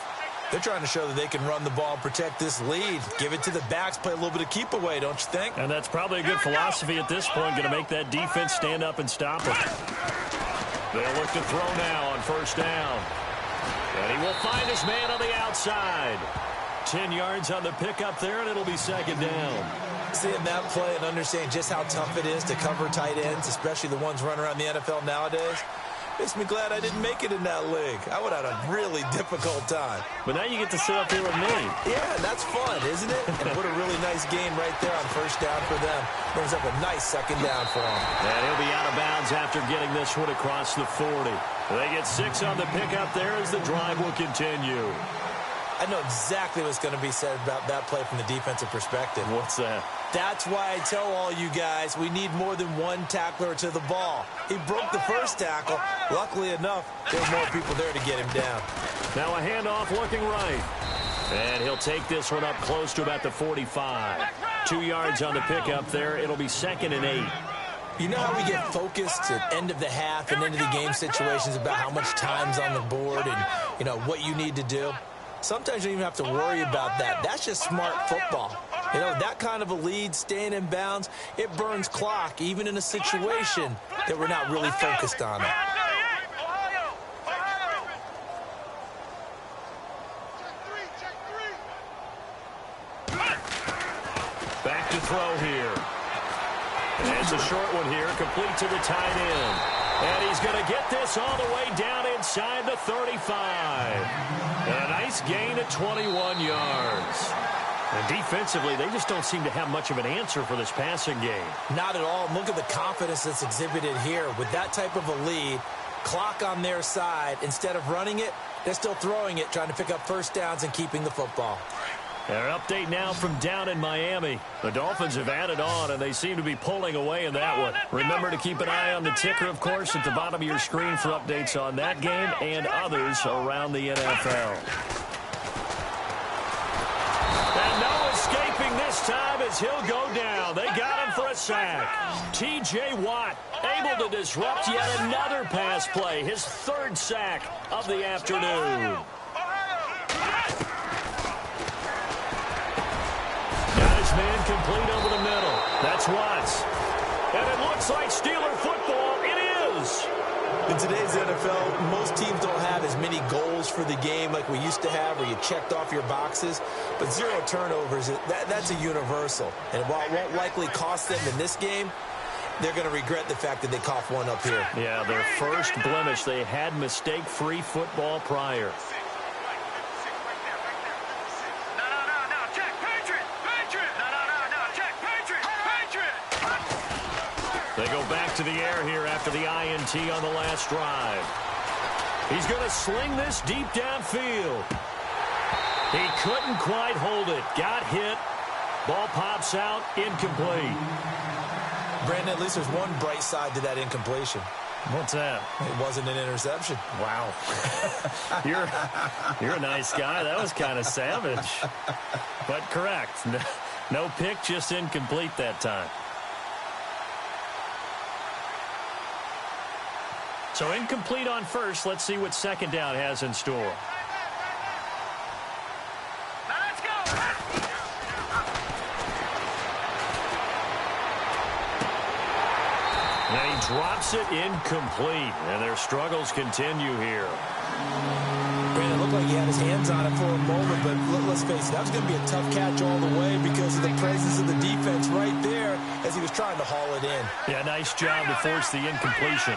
Speaker 2: They're trying to show that they can run the ball and protect this lead. Give it to the backs, play a little bit of keep away, don't you think?
Speaker 1: And that's probably a good philosophy at this point, going to make that defense stand up and stop it. They'll look to throw now on first down. And he will find his man on the outside. 10 yards on the pickup there, and it'll be second down.
Speaker 2: Seeing that play and understanding just how tough it is to cover tight ends, especially the ones running around the NFL nowadays, makes me glad I didn't make it in that league. I would have had a really difficult time.
Speaker 1: But now you get to sit up here with me.
Speaker 2: Yeah, that's fun, isn't it? And what a really nice game right there on first down for them. Brings up a nice second down for him.
Speaker 1: And he'll be out of bounds after getting this one across the 40. They get 6 on the pickup there as the drive will continue.
Speaker 2: I know exactly what's going to be said about that play from the defensive perspective.
Speaker 1: What's that?
Speaker 2: That's why I tell all you guys we need more than one tackler to the ball. He broke the first tackle. Luckily enough, there were more people there to get him down.
Speaker 1: Now a handoff looking right. And he'll take this one up close to about the 45. 2 yards on the pickup there. It'll be second and 8.
Speaker 2: You know how we get focused at end of the half and end of the game situations about how much time's on the board and, you know, what you need to do? Sometimes you don't even have to worry about that. That's just smart football. You know, that kind of a lead, staying in bounds, it burns clock, even in a situation that we're not really focused on it.
Speaker 1: Back to throw here. And it's a short one here, complete to the tight end. And he's going to get this all the way down inside the 35. And a nice gain of 21 yards. And defensively, they just don't seem to have much of an answer for this passing game.
Speaker 2: Not at all. Look at the confidence that's exhibited here. With that type of a lead, clock on their side, instead of running it, they're still throwing it, trying to pick up first downs and keeping the football.
Speaker 1: Our update now from down in Miami. The Dolphins have added on, and they seem to be pulling away in that one. Remember to keep an eye on the ticker, of course, at the bottom of your screen for updates on that game and others around the NFL. And no escaping this time as he'll go down. They got him for a sack. T.J. Watt able to disrupt yet another pass play. His third sack of the afternoon. Man complete over the middle. That's Watts. And it looks like Steeler football. It is.
Speaker 2: In today's NFL, most teams don't have as many goals for the game like we used to have where you checked off your boxes. But 0 turnovers, that's a universal. And while it won't likely cost them in this game, they're going to regret the fact that they coughed one up here.
Speaker 1: Yeah, their first blemish. They had mistake-free football prior. They go back to the air here after the INT on the last drive. He's going to sling this deep downfield. He couldn't quite hold it. Got hit. Ball pops out. Incomplete.
Speaker 2: Brandon, at least there's one bright side to that incompletion.
Speaker 1: What's that?
Speaker 2: It wasn't an interception.
Speaker 1: Wow. You're a nice guy. That was kind of savage. But correct. No pick, just incomplete that time. So incomplete on first. Let's see what second down has in store.
Speaker 3: Let's go.
Speaker 1: And he drops it incomplete. And their struggles continue here.
Speaker 2: Brandon, it looked like he had his hands on it for a moment, but let's face it, that was going to be a tough catch all the way because of the presence of the defense right there as he was trying to haul it in.
Speaker 1: Yeah, nice job to force the incompletion.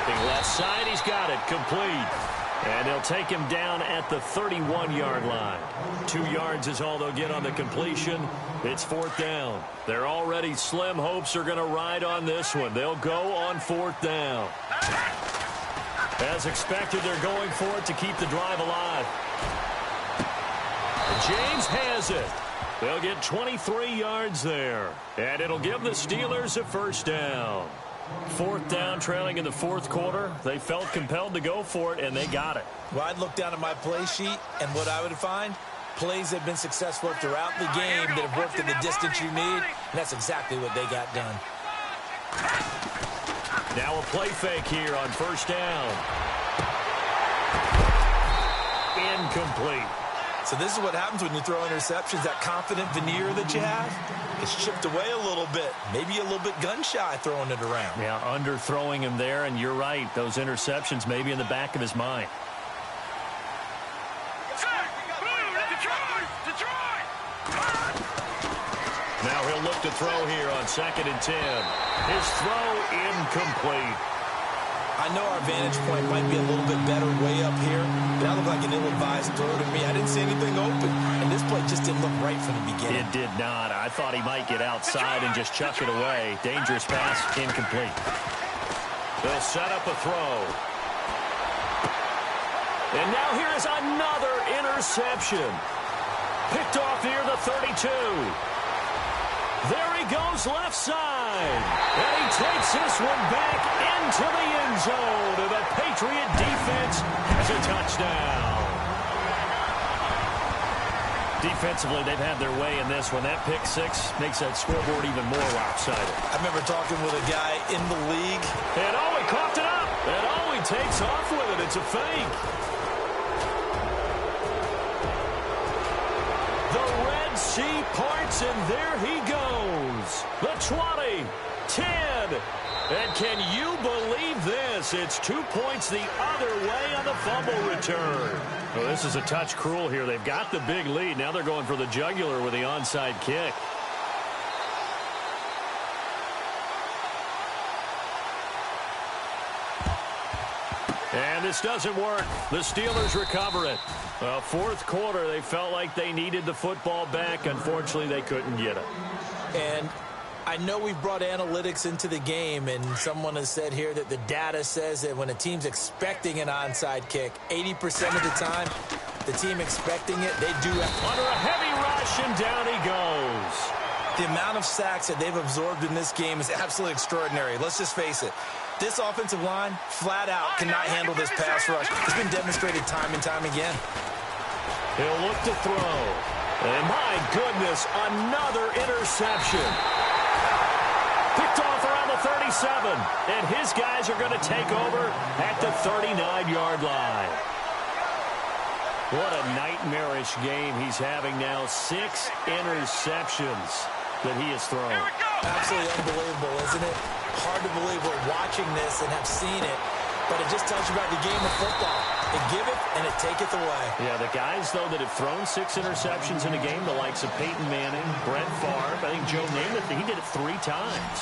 Speaker 1: Looking left side, he's got it, complete. And they'll take him down at the 31-yard line. 2 yards is all they'll get on the completion. It's 4th down. Their already slim hopes are going to ride on this one. They'll go on 4th down. As expected, they're going for it to keep the drive alive. James has it. They'll get 23 yards there. And it'll give the Steelers a 1st down. 4th down, trailing in the 4th quarter. They felt compelled to go for it, and they got it.
Speaker 2: Well, I'd look down at my play sheet, and what I would find, plays that have been successful throughout the game that have worked in the distance you need, and that's exactly what they got done.
Speaker 1: Now a play fake here on 1st down. Incomplete.
Speaker 2: So this is what happens when you throw interceptions. That confident veneer that you have, it's chipped away a little bit. Maybe a little bit gun-shy throwing it around.
Speaker 1: Yeah, underthrowing him there, and you're right. Those interceptions may be in the back of his mind. Now he'll look to throw here on 2nd and 10. His throw incomplete.
Speaker 2: I know our vantage point might be a little bit better way up here, but that looked like an ill-advised throw to me. I didn't see anything open, and this play just didn't look right from the beginning.
Speaker 1: It did not. I thought he might get outside and just chuck it away. Dangerous pass, incomplete. They'll set up a throw. And now here is another interception. Picked off near the 32. There he goes left side. And he takes this one back into the end zone. And the Patriot defense has a touchdown. Defensively, they've had their way in this one. That pick 6 makes that scoreboard even more lopsided.
Speaker 2: I remember talking with a guy in the league.
Speaker 1: And oh, he coughed it up. And oh, he takes off with it. It's a fake. The Red Sea parts, and there he goes. The 20, 10. And can you believe this? It's 2 points the other way on the fumble return. Well, this is a touch cruel here. They've got the big lead. Now they're going for the jugular with the onside kick. And this doesn't work. The Steelers recover it. Well, 4th quarter, they felt like they needed the football back. Unfortunately, they couldn't get it.
Speaker 2: And I know we've brought analytics into the game, and someone has said here that the data says that when a team's expecting an onside kick, 80% of the time, the team expecting it, they do it.
Speaker 1: Under a heavy rush, and down he goes.
Speaker 2: The amount of sacks that they've absorbed in this game is absolutely extraordinary. Let's just face it. This offensive line, flat out, cannot handle this pass rush. It's been demonstrated time and time again.
Speaker 1: He'll look to throw. And my goodness, another interception. Picked off around the 37. And his guys are going to take over at the 39-yard line. What a nightmarish game he's having now. 6 interceptions that he has thrown.
Speaker 2: Absolutely unbelievable, isn't it? Hard to believe we're watching this and have seen it, but it just tells you about the game of football. It giveth and it taketh away.
Speaker 1: Yeah, the guys, though, that have thrown 6 interceptions in a game, the likes of Peyton Manning, Brett Favre, I think Joe Namath, he did it 3 times.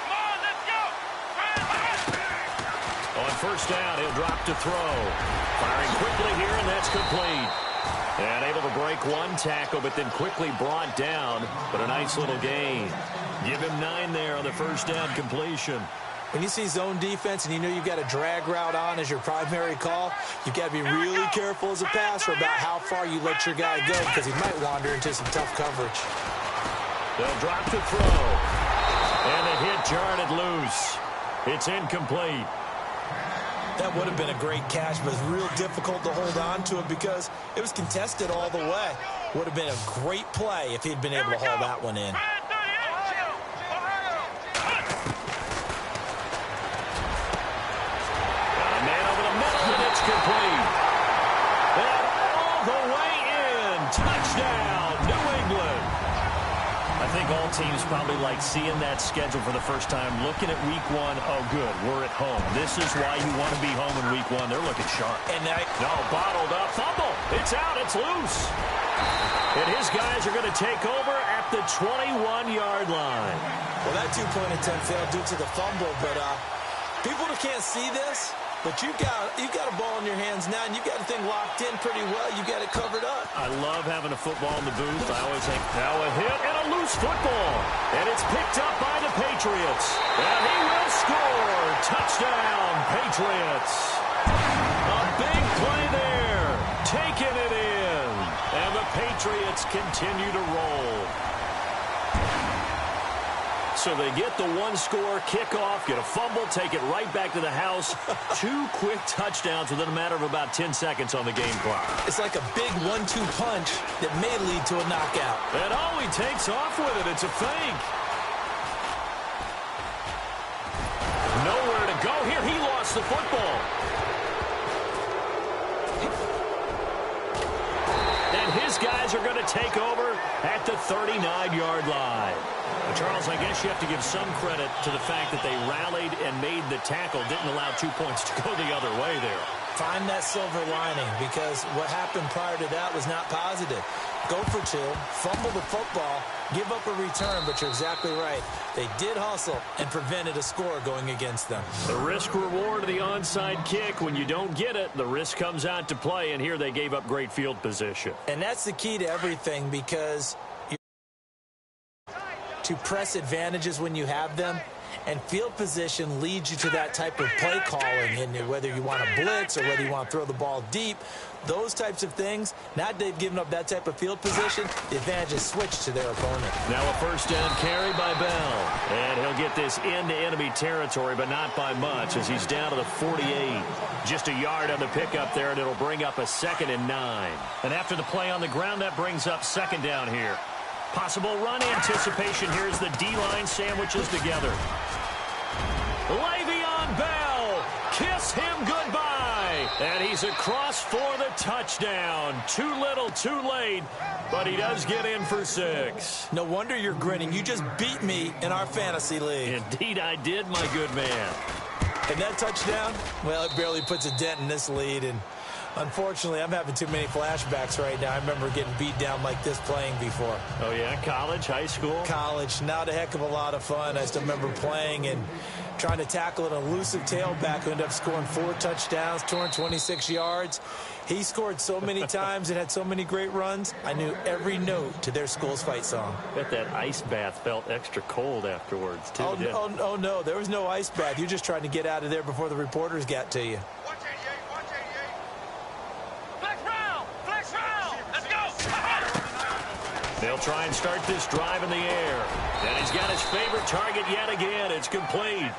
Speaker 3: Come on, let's go!
Speaker 1: On 1st down, he'll drop to throw. Firing quickly here, and that's complete. And able to break 1 tackle, but then quickly brought down. But a nice little gain. Give him 9 there on the 1st down completion.
Speaker 2: When you see zone defense and you know you've got a drag route on as your primary call, you've got to be really careful as a passer about how far you let your guy go because he might wander into some tough coverage.
Speaker 1: They'll drop to throw. And the hit jarred it loose. It's incomplete.
Speaker 2: That would have been a great catch, but it's real difficult to hold on to it because it was contested all the way. Would have been a great play if he'd been able to haul that one in.
Speaker 1: Complete. And all the way in. Touchdown, New England. I think all teams probably like seeing that schedule for the first time, looking at week 1. Oh, good, we're at home. This is why you want to be home in week 1. They're looking sharp.
Speaker 2: And
Speaker 1: no, bottled up. Fumble. It's out. It's loose. And his guys are going to take over at the 21-yard line.
Speaker 2: Well, that two-point attempt failed due to the fumble, but people who can't see this, but you've got a ball in your hands now, and you've got the thing locked in pretty well. You've got it covered up.
Speaker 1: I love having a football in the booth. I always think, now a hit and a loose football. And it's picked up by the Patriots. And he will score. Touchdown, Patriots. A big play there. Taking it in. And the Patriots continue to roll. So they get the one-score kickoff, get a fumble, take it right back to the house. 2 quick touchdowns within a matter of about 10 seconds on the game clock.
Speaker 2: It's like a big 1-2 punch that may lead to a knockout.
Speaker 1: And he takes off with it. It's a fake. Nowhere to go here. He lost the football. And his guys are going to take over at the 39-yard line. Charles, I guess you have to give some credit to the fact that they rallied and made the tackle, didn't allow 2 points to go the other way there.
Speaker 2: Find that silver lining, because what happened prior to that was not positive. Go for 2, fumble the football, give up a return, but you're exactly right. They did hustle and prevented a score going against them.
Speaker 1: The risk-reward of the onside kick, when you don't get it, the risk comes out to play, and here they gave up great field position.
Speaker 2: And that's the key to everything, because to press advantages when you have them, and field position leads you to that type of play calling, and whether you want to blitz or whether you want to throw the ball deep, those types of things. Now that they've given up that type of field position, the advantage is switched to their opponent.
Speaker 1: Now a first down carry by Bell, and he'll get this into enemy territory, but not by much, as he's down to the 48. Just a yard on the pickup there, and it'll bring up a 2nd and 9. And after the play on the ground, that brings up 2nd down here. Possible run anticipation here as the D-line sandwiches together. Le'Veon Bell, kiss him goodbye. And he's across for the touchdown. Too little, too late, but he does get in for 6.
Speaker 2: No wonder you're grinning. You just beat me in our fantasy league.
Speaker 1: Indeed I did, my good man.
Speaker 2: And that touchdown, well, it barely puts a dent in this lead, and unfortunately, I'm having too many flashbacks right now. I remember getting beat down like this playing before.
Speaker 1: Oh, yeah? College, high school?
Speaker 2: College. Not a heck of a lot of fun. I still remember playing and trying to tackle an elusive tailback who ended up scoring 4 touchdowns, 226 yards. He scored so many times and had so many great runs, I knew every note to their school's fight song.
Speaker 1: Bet that ice bath felt extra cold afterwards, too.
Speaker 2: Oh, no. There was no ice bath. You're just trying to get out of there before the reporters got to you.
Speaker 1: They'll try and start this drive in the air. And he's got his favorite target yet again. It's complete.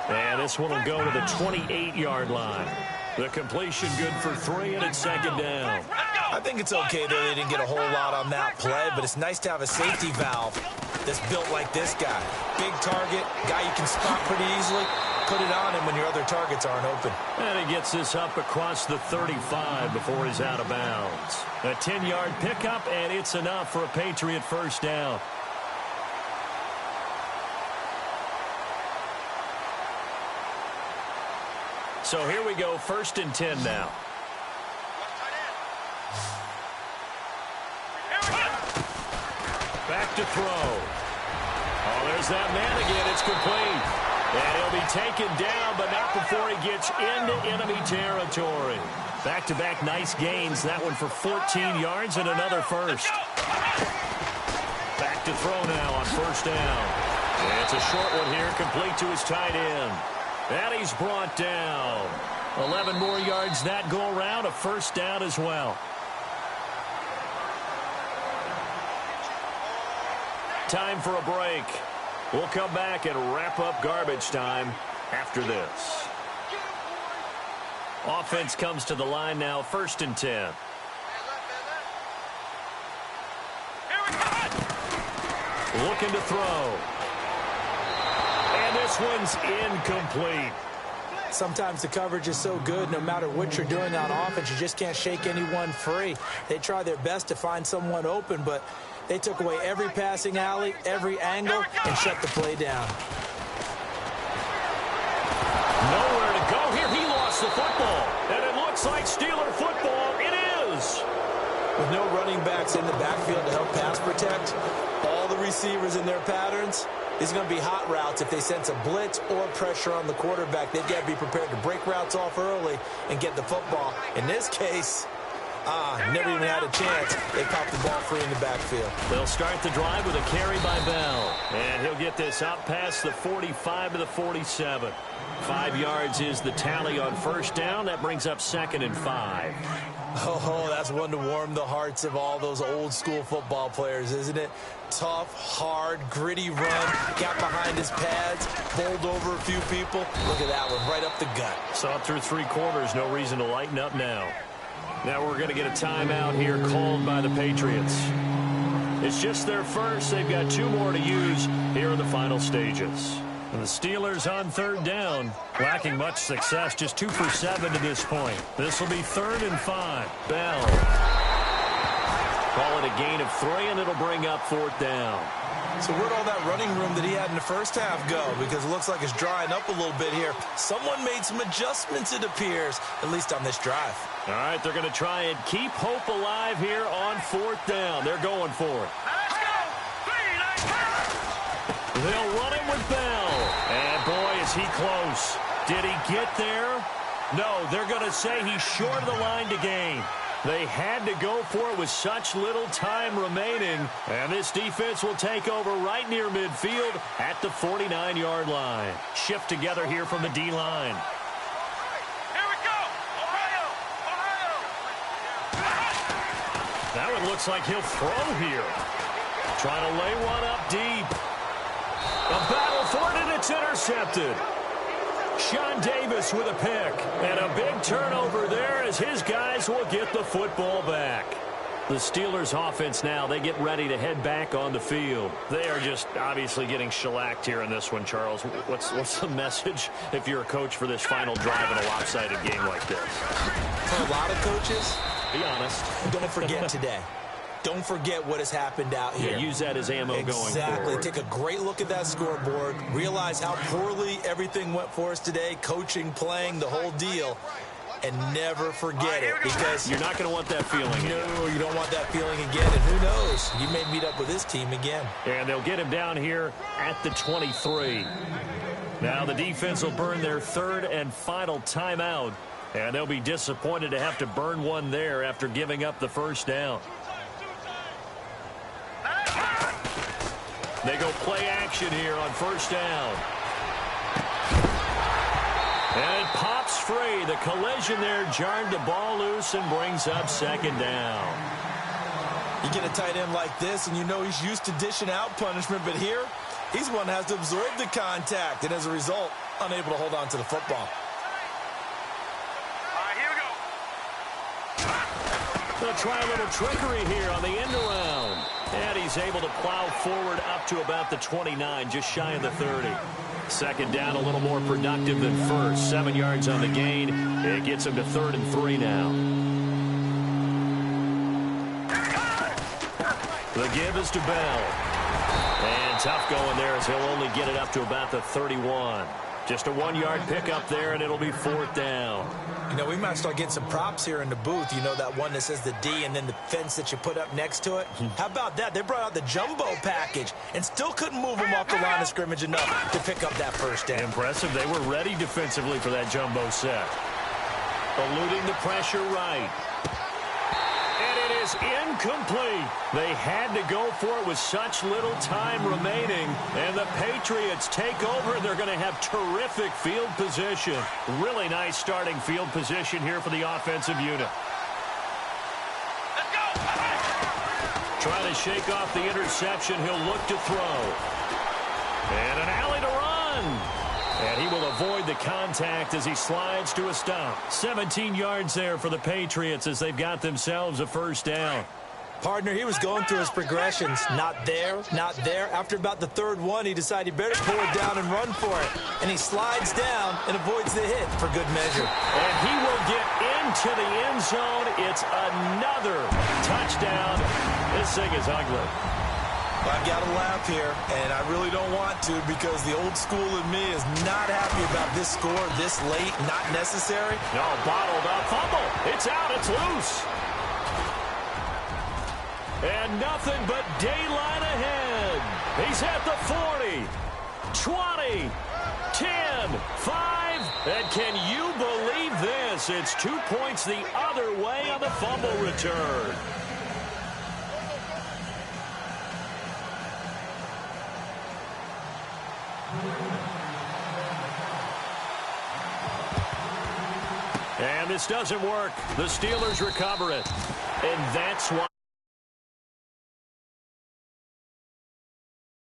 Speaker 1: And this one will go to the 28-yard line. The completion good for 3, and it's 2nd down.
Speaker 2: I think it's okay that they didn't get a whole lot on that play, but it's nice to have a safety valve that's built like this guy. Big target, guy you can spot pretty easily. Put it on him when your other targets aren't open.
Speaker 1: And he gets this up across the 35 before he's out of bounds. A 10-yard pickup, and it's enough for a Patriot first down. So here we go, 1st and 10 now. Back to throw. Oh, there's that man again. It's complete. And he'll be taken down, but not before he gets into enemy territory. Back-to-back nice gains. That one for 14 yards and another first. Back to throw now on 1st down. And it's a short one here, complete to his tight end. And he's brought down. 11 more yards that go around, a 1st down as well. Time for a break. We'll come back and wrap up garbage time after this. Offense comes to the line now, 1st and 10. Looking to throw. And this one's incomplete.
Speaker 2: Sometimes the coverage is so good, no matter what you're doing on offense, you just can't shake anyone free. They try their best to find someone open, but they took away every passing alley, every angle, and shut the play down.
Speaker 1: Nowhere to go here. He lost the football. And it looks like Steeler football. It is.
Speaker 2: With no running backs in the backfield to help pass protect, all the receivers in their patterns, these are going to be hot routes. If they sense a blitz or pressure on the quarterback, they've got to be prepared to break routes off early and get the football. In this case, never even had a chance. They popped the ball free in the backfield.
Speaker 1: They'll start the drive with a carry by Bell. And he'll get this up past the 45 to the 47. 5 yards is the tally on first down. That brings up 2nd and 5.
Speaker 2: Oh, that's one to warm the hearts of all those old-school football players, isn't it? Tough, hard, gritty run, got behind his pads, bowled over a few people. Look at that one, right up the gut.
Speaker 1: Saw it through 3 quarters, no reason to lighten up now. Now we're going to get a timeout here called by the Patriots. It's just their first. They've got 2 more to use here in the final stages. And the Steelers on 3rd down, lacking much success, just 2 for 7 to this point. This will be 3rd and 5. Bell. Call it a gain of 3, and it'll bring up 4th down.
Speaker 2: So where'd all that running room that he had in the first half go? Because it looks like it's drying up a little bit here. Someone made some adjustments, it appears, at least on this drive.
Speaker 1: All right, they're going to try and keep hope alive here on 4th down. They're going for it.
Speaker 3: Let's go. 3,
Speaker 1: They'll run it with Bell. And, boy, is he close. Did he get there? No, they're going to say he's short of the line to gain. They had to go for it with such little time remaining. And this defense will take over right near midfield at the 49-yard line. Shift together here from the D-line.
Speaker 3: Here we go.
Speaker 1: That one looks like he'll throw here. Trying to lay one up deep. A battle for it, and it's intercepted. Sean Davis with a pick. And a big turnover there as his guys will get the football back. The Steelers offense now, they get ready to head back on the field. They are just obviously getting shellacked here in this one, Charles. What's the message if you're a coach for this final drive in a lopsided game like this?
Speaker 2: For a lot of coaches,
Speaker 1: be honest.
Speaker 2: Don't forget today. Don't forget what has happened out here.
Speaker 1: Yeah, use that as ammo going forward.
Speaker 2: Exactly. Take a great look at that scoreboard. Realize how poorly everything went for us today. Coaching, playing, the whole deal. And never forget it, because
Speaker 1: you're not going to want that feeling again.
Speaker 2: No, you don't want that feeling again. And who knows? You may meet up with this team again.
Speaker 1: And they'll get him down here at the 23. Now the defense will burn their 3rd and final timeout. And they'll be disappointed to have to burn one there after giving up the first down. They go play action here on first down. And it pops free. The collision there jarred the ball loose and brings up 2nd down.
Speaker 2: You get a tight end like this, and you know he's used to dishing out punishment, but here, he's one that has to absorb the contact, and as a result, unable to hold on to the football.
Speaker 1: They'll try a little trickery here on the end around. And he's able to plow forward up to about the 29, just shy of the 30. 2nd down, a little more productive than first. 7 yards on the gain. It gets him to 3rd and 3 now. The give is to Bell. And tough going there as he'll only get it up to about the 31. Just a 1-yard pickup there, and it'll be 4th down.
Speaker 2: You know, we might start getting some props here in the booth. You know, that one that says the D and then the fence that you put up next to it? How about that? They brought out the jumbo package and still couldn't move them off the line of scrimmage enough to pick up that first down.
Speaker 1: Impressive. They were ready defensively for that jumbo set. Eluding the pressure right. And it is incomplete. They had to go for it with such little time remaining. And the Patriots take over. They're going to have terrific field position. Really nice starting field position here for the offensive unit.
Speaker 3: Let's go.
Speaker 1: Trying to shake off the interception. He'll look to throw. And an alley to run. And he will avoid the contact as he slides to a stop. 17 yards there for the Patriots as they've got themselves a first down.
Speaker 2: Partner, he was going through his progressions. Not there, not there. After about the 3rd one, he decided he better pull it down and run for it. And he slides down and avoids the hit for good measure.
Speaker 1: And he will get into the end zone. It's another touchdown. This thing is ugly.
Speaker 2: I've got to laugh here, and I really don't want to, because the old school in me is not happy about this score this late, not necessary.
Speaker 1: No, bottled up. Fumble. It's out. It's loose. And nothing but daylight ahead. He's at the 40, 20, 10, 5. And can you believe this? It's 2 points the other way on the fumble return. And this doesn't work. The Steelers recover it. And that's why.